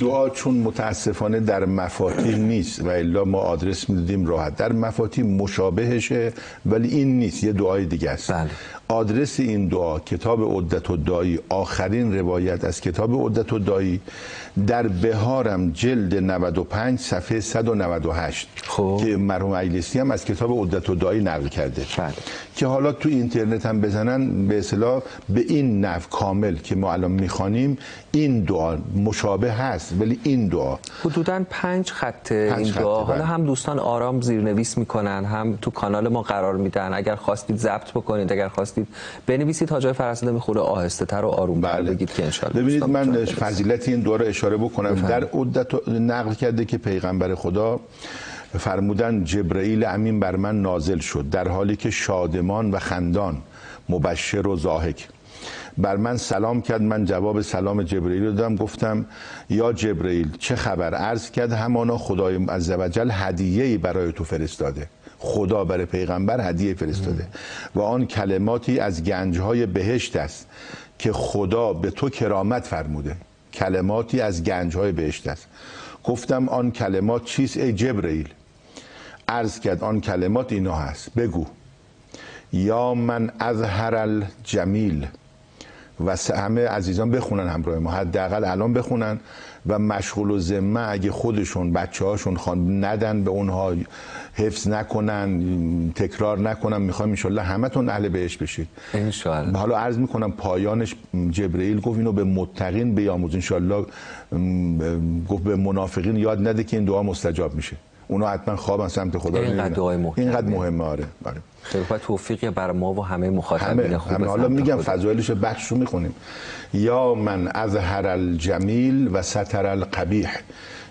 دعا چون متاسفانه در مفاتیح نیست و الا ما آدرس میدادیم راحت، در مفاتیح مشابهشه ولی این نیست، یه دعای دیگه است. بله. آدرس این دعا کتاب عدت الداعی، آخرین روایت از کتاب عدت الداعی در بهارم جلد 95 صفحه 198 که مرحوم ایلسی هم از کتاب عدت الداعی نقل کرده. بله. که حالا تو اینترنت هم بزنن به اصطلاح به این نحو کامل که ما الان میخوانیم این دعا مشابه هست، ولی این دعا حدوداً 5 خط این دعا. حالا هم دوستان آرام زیرنویس میکنن، هم تو کانال ما قرار میدن. اگر خواستید ضبط بکنید، اگر خواستید بنویسید، حاج فرزانه میخوره آهسته تر و آروم تر بگید که ان شاءالله. ببینید من فضیلت این دعا رو اشاره بکنم. در عدت نقل کرده که پیغمبر خدا فرمودن جبرئیل امین بر من نازل شد در حالی که شادمان و خندان، مبشر و ضاحک. بر من سلام کرد، من جواب سلام جبرئیل رو دادم، گفتم یا جبرئیل چه خبر؟ عرض کرد همانا خدای عزوجل هدیه‌ای برای تو فرستاده. خدا برای پیغمبر هدیه فرستاده و آن کلماتی از گنجهای بهشت است که خدا به تو کرامت فرموده. کلماتی از گنجهای بهشت است. گفتم آن کلمات چیست ای جبرئیل؟ عرض کرد آن کلمات اینا هست، بگو یا من اظهر الجمیل. و همه عزیزان بخونن همراه ما، حداقل الان بخونن و مشغول و ذمه اگه خودشون بچه هاشون ندن به اونها، حفظ نکنن، تکرار نکنن، میخوایم انشالله همه تون اهل بهش بشید انشالله. حالا عرض میکنم پایانش جبرئیل گفت اینو به متقین بیاموز، انشالله گفت به منافقین یاد نده که این دعا مستجاب میشه. اونا حتما خوابن سمت خدا. اینقدر دعای مهمه، اینقدر مهمه. آره خیلی خواهد توفیقی بر ما و همه مخاطبین خوب. حالا میگم فضایلش بخش رو میخونیم. یا من اظهر الجمیل و ستر القبیح،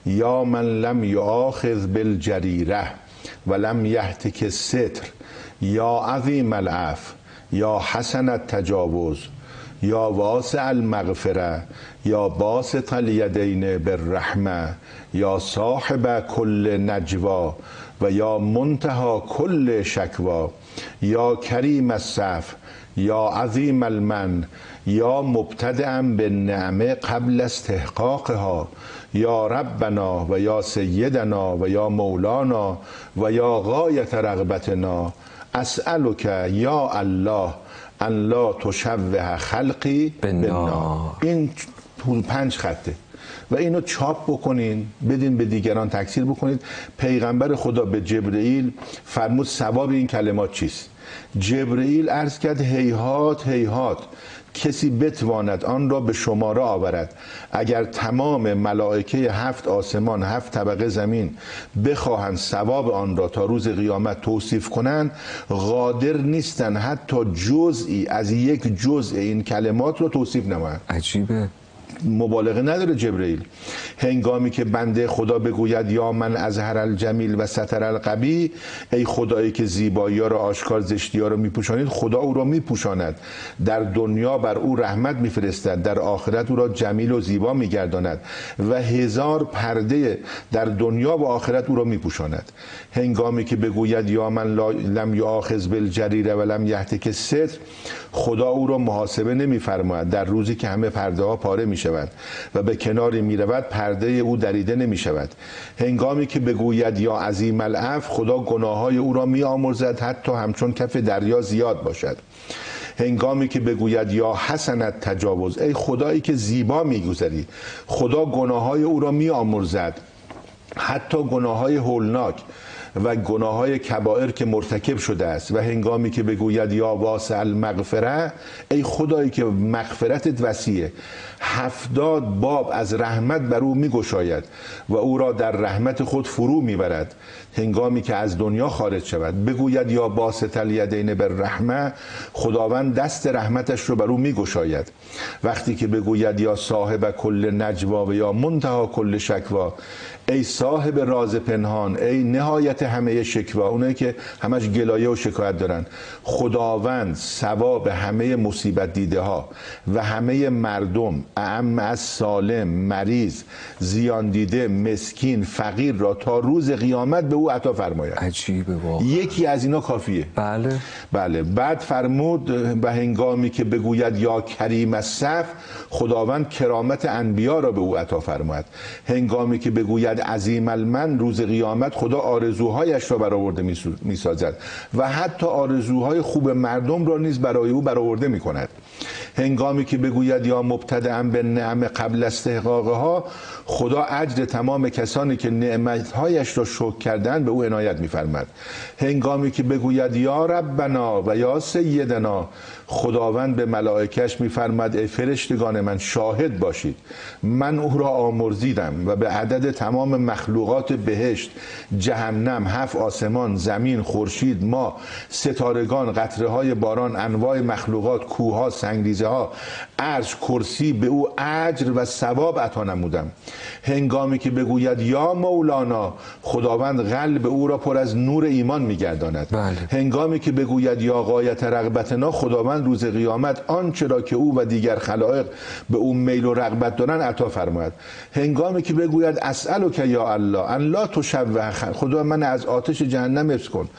یا من لم یؤاخذ بالجریره و لم یهتک الستر، یا عظیم العفو، یا حسن التجاوز، یا واسع المغفره، یا باسط الیدین بالرحمه، یا صاحب کل نجوا و یا منتهى کل شکوا، یا کریم الصف، یا عظیم المن، یا مبتدئا بالنعمه قبل استحقاقها، یا ربنا و یا سیدنا و یا مولانا و یا غایت رغبتنا، اسألک یا الله ان لا تشوه خلقی بالنار. این 5 خطه و اینو چاپ بکنین، بدین به دیگران تکثیر بکنید. پیغمبر خدا به جبرئیل فرمود ثواب این کلمات چیست؟ جبرئیل عرض کرد هیهات هیهات کسی بتواند آن را به شماره آورد. اگر تمام ملائکه 7 آسمان 7 طبقه زمین بخواهند ثواب آن را تا روز قیامت توصیف کنند، قادر نیستند حتی جزئی از یک جزء این کلمات را توصیف نمایند. عجیبه. مبالغه نداره جبرئیل. هنگامی که بنده خدا بگوید یا من اظهر الجمیل و ستر القبیح، ای خدایی که زیبایی ها را آشکار، زشتی ها را میپوشانید، خدا او را میپوشاند. در دنیا بر او رحمت میفرستد، در آخرت او را جمیل و زیبا میگرداند و 1000 پرده در دنیا و آخرت او را میپوشاند. هنگامی که بگوید یا من لم یؤاخذ بالجریره و لم یهتک الستر، خدا او را محاسبه نمیفرماید در روزی که همه پرده ها پاره میشود و به کناری میرود پرده او دریده نمی شود. هنگامی که بگوید یا عظیم العفو، خدا گناههای او را می آمرزد حتی همچون کف دریا زیاد باشد. هنگامی که بگوید یا حسن التجاوز، ای خدایی که زیبا میگذری، خدا گناههای او را می آمرزد حتی گناههای هولناک و گناههای کبائر که مرتکب شده است. و هنگامی که بگوید یا واسع المغفره، ای خدایی که مغفرتت وسیعه، 70 باب از رحمت بر او میگشاید و او را در رحمت خود فرو میبرد. هنگامی که از دنیا خارج شود بگوید یا باسط الیدین بالرحمه، خداوند دست رحمتش رو بر او میگشاید. وقتی که بگوید یا صاحب کل نجوا و یا منتهى کل شکوا، ای صاحب راز پنهان، ای نهایت نهایت همه شکوه، اونایی که همش گلایه و شکایت دارن، خداوند ثواب همه مصیبت دیده ها و همه مردم، اعم از سالم، مریض، زیان دیده، مسکین، فقیر را تا روز قیامت به او عطا فرماید. عجیبه واقعا. یکی از اینا کافیه. بله. بعد فرمود و هنگامی که بگوید یا کریم الصف، خداوند کرامت انبیا را به او عطا فرماید. هنگامی که بگوید عظیم المن، روز قیامت خدا آرزوهایش را برآورده می‌سازد و حتی آرزوهای خوب مردم را نیز برای او برآورده می‌کند. هنگامی که بگوید یا مبتدأ بالنعم قبل استحقاقها، خدا اجر تمام کسانی که نعمتهایش را شکر کردند به او عنایت می‌فرماید. هنگامی که بگوید یا ربنا و یا سیدنا، خداوند به ملائکه‌اش می‌فرماید ای فرشتگان من شاهد باشید، من او را آمرزیدم و به عدد تمام مخلوقات بهشت، جهنم، 7 آسمان، زمین، خورشید، ماه، ستارگان، قطره‌های باران، انواع مخلوقات، کوه‌ها، سنگریزه‌ها، عرش، کرسی، به او اجر و ثواب عطا نمودم. هنگامی که بگوید یا مولانا، خداوند قلب او را پر از نور ایمان می‌گرداند. هنگامی که بگوید یا غایت رغبتنا، خداوند روز قیامت آنچه را که او و دیگر خلائق به او میل و رغبت دارند عطا فرماید. هنگامی که بگوید اسألک یا الله ان لا تشوه، خدا من از آتش جهنم حفظ کن،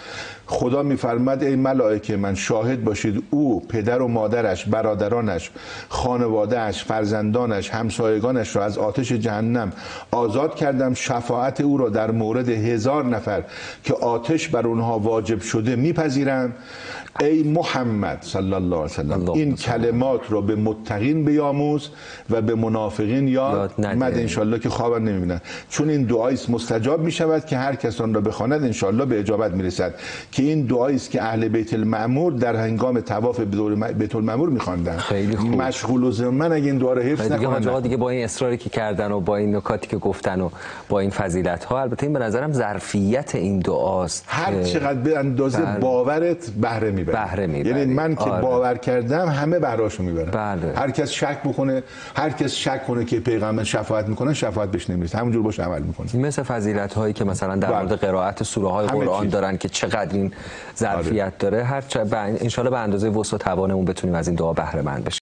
خدا می‌فرماید ای ملائکه من شاهد باشید او، پدر و مادرش، برادرانش، خانواده‌اش، فرزندانش، همسایگانش را از آتش جهنم آزاد کردم. شفاعت او را در مورد 1000 نفر که آتش بر اونها واجب شده میپذیرم. ای محمد صلی الله علیه وسلم این کلمات را به متقین بیاموز و به منافقین یاد مد انشالله که خواب نمیبینن، چون این دعایی است مستجاب میشود که هر کس آن را بخواند انشالله به اجابت میرسد. که این دعایی است که اهل بیت المعمور در هنگام طواف به دور بیت المعمور میخواندن. خیلی خوب. مشغول و من اگه این دعا رو حفظ نکنم دیگه با این اصراری که کردن و با این نکاتی که گفتن و با این فضیلت ها، البته این به نظرم ظرفیت این دعاست هر چقدر به اندازه باورت بهره میبره. یعنی من که باور کردم همه بهرهاشو میبرن. هر کس شک بکنه، هر کس شک کنه که پیغمبر شفاعت میکنه، شفاعت بهش نمیرسه، همونجور باش عمل میکنه. مثل فضیلت هایی که مثلا در مورد قرائت سوره های قرآن دارن که چقدر این ظرفیت داره، هر ان شاء الله به اندازه وسع و توانمون بتونیم از این دعا بهره مند بشیم.